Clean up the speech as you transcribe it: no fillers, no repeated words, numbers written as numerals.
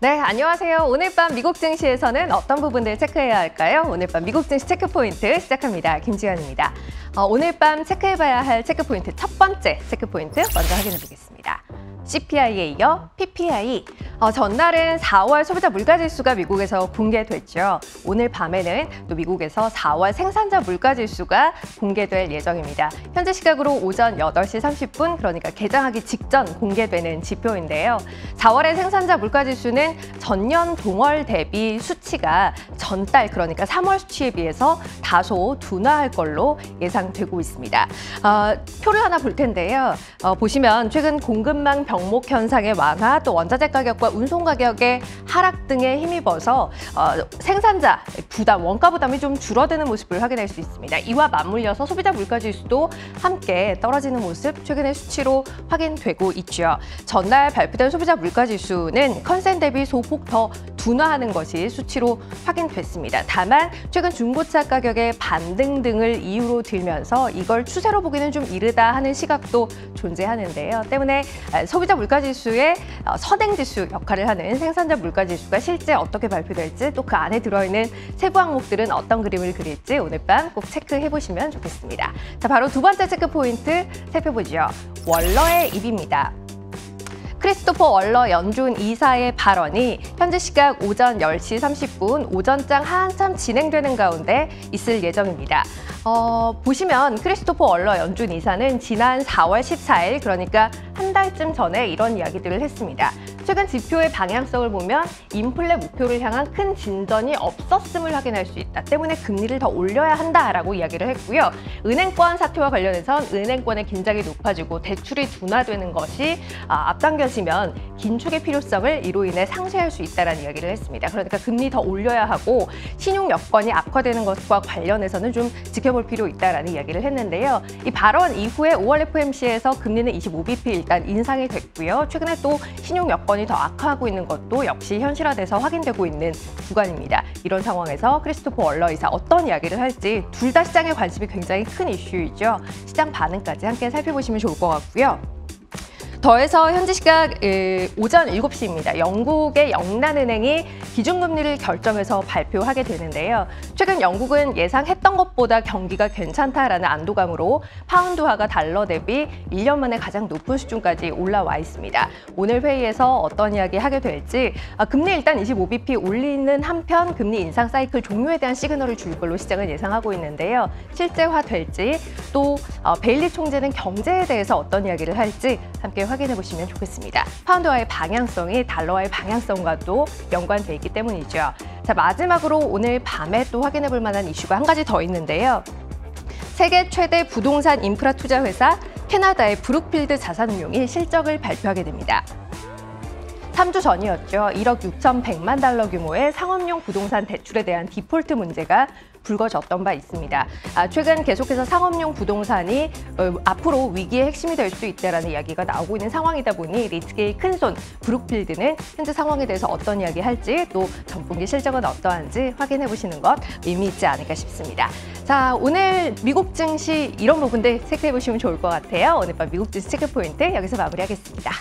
네, 안녕하세요. 오늘 밤 미국 증시에서는 어떤 부분들 체크해야 할까요? 오늘 밤 미국 증시 체크포인트 시작합니다. 김지연입니다. 오늘 밤 체크해봐야 할 체크포인트 첫 번째 체크포인트 먼저 확인해 보겠습니다. CPI에 이어 PPI. 전날은 4월 소비자 물가지수가 미국에서 공개됐죠. 오늘 밤에는 또 미국에서 4월 생산자 물가지수가 공개될 예정입니다. 현재 시각으로 오전 8시 30분, 그러니까 개장하기 직전 공개되는 지표인데요. 4월의 생산자 물가지수는 전년 동월 대비 수치가 전달, 그러니까 3월 수치에 비해서 다소 둔화할 걸로 예상되고 있습니다. 표를 하나 볼 텐데요. 보시면 최근 공급망 병목 현상의 완화, 또 원자재 가격과 운송 가격의 하락 등에 힘입어서 생산자 부담, 원가 부담이 좀 줄어드는 모습을 확인할 수 있습니다. 이와 맞물려서 소비자 물가지수도 함께 떨어지는 모습 최근의 수치로 확인되고 있죠. 전날 발표된 소비자 물가지수는 컨센 대비 소폭 더 둔화하는 것이 수치로 확인됐습니다. 다만 최근 중고차 가격의 반등 등을 이유로 들면서 이걸 추세로 보기는 좀 이르다 하는 시각도 존재하는데요. 때문에 소비자 물가지수의 선행지수 역할을 하는 생산자 물가지수가 실제 어떻게 발표될지, 또 그 안에 들어있는 세부 항목들은 어떤 그림을 그릴지 오늘 밤 꼭 체크해 보시면 좋겠습니다. 자, 바로 두 번째 체크 포인트 살펴보죠. 월러의 입입니다. 크리스토퍼 월러 연준 이사의 발언이 현재 시각 오전 10시 30분 오전장 한참 진행되는 가운데 있을 예정입니다. 보시면 크리스토퍼 월러 연준 이사는 지난 4월 14일, 그러니까 한 달쯤 전에 이런 이야기들을 했습니다. 최근 지표의 방향성을 보면 인플레 목표를 향한 큰 진전이 없었음을 확인할 수 있다. 때문에 금리를 더 올려야 한다라고 이야기를 했고요. 은행권 사태와 관련해선 은행권의 긴장이 높아지고 대출이 둔화되는 것이 앞당겨지면 긴축의 필요성을 이로 인해 상쇄할 수 있다는 이야기를 했습니다. 그러니까 금리 더 올려야 하고 신용 여건이 악화되는 것과 관련해서는 좀 지켜볼 필요 있다라는 이야기를 했는데요. 이 발언 이후에 5월 FOMC에서 금리는 25bp 일단 인상이 됐고요. 최근에 또 신용 여건이 더 악화하고 있는 것도 역시 현실화돼서 확인되고 있는 구간입니다. 이런 상황에서 크리스토퍼 월러 이사 어떤 이야기를 할지 둘 다 시장의 관심이 굉장히 큰 이슈이죠. 시장 반응까지 함께 살펴보시면 좋을 것 같고요. 더해서 현지 시각 오전 7시입니다. 영국의 영란은행이 기준금리를 결정해서 발표하게 되는데요. 최근 영국은 예상했던 것보다 경기가 괜찮다라는 안도감으로 파운드화가 달러 대비 1년 만에 가장 높은 수준까지 올라와 있습니다. 오늘 회의에서 어떤 이야기 하게 될지, 금리 일단 25bp 올리는 한편 금리 인상 사이클 종료에 대한 시그널을 줄 걸로 시장은 예상하고 있는데요. 실제화될지, 또 베일리 총재는 경제에 대해서 어떤 이야기를 할지 함께 확인해 보시면 좋겠습니다. 파운드와의 방향성이 달러와의 방향성과도 연관돼 있기 때문이죠. 자, 마지막으로 오늘 밤에 또 확인해 볼 만한 이슈가 한 가지 더 있는데요. 세계 최대 부동산 인프라 투자 회사 캐나다의 브룩필드 자산운용이 실적을 발표하게 됩니다. 3주 전이었죠. 1억 6,100만 달러 규모의 상업용 부동산 대출에 대한 디폴트 문제가 불거졌던 바 있습니다. 최근 계속해서 상업용 부동산이 앞으로 위기의 핵심이 될 수 있다는 이야기가 나오고 있는 상황이다 보니 리츠계의 큰손 브룩필드는 현재 상황에 대해서 어떤 이야기 할지, 또 전분기 실적은 어떠한지 확인해 보시는 것 의미 있지 않을까 싶습니다. 자, 오늘 미국 증시 이런 부분들 체크해 보시면 좋을 것 같아요. 오늘 밤 미국 증시 체크 포인트 여기서 마무리하겠습니다.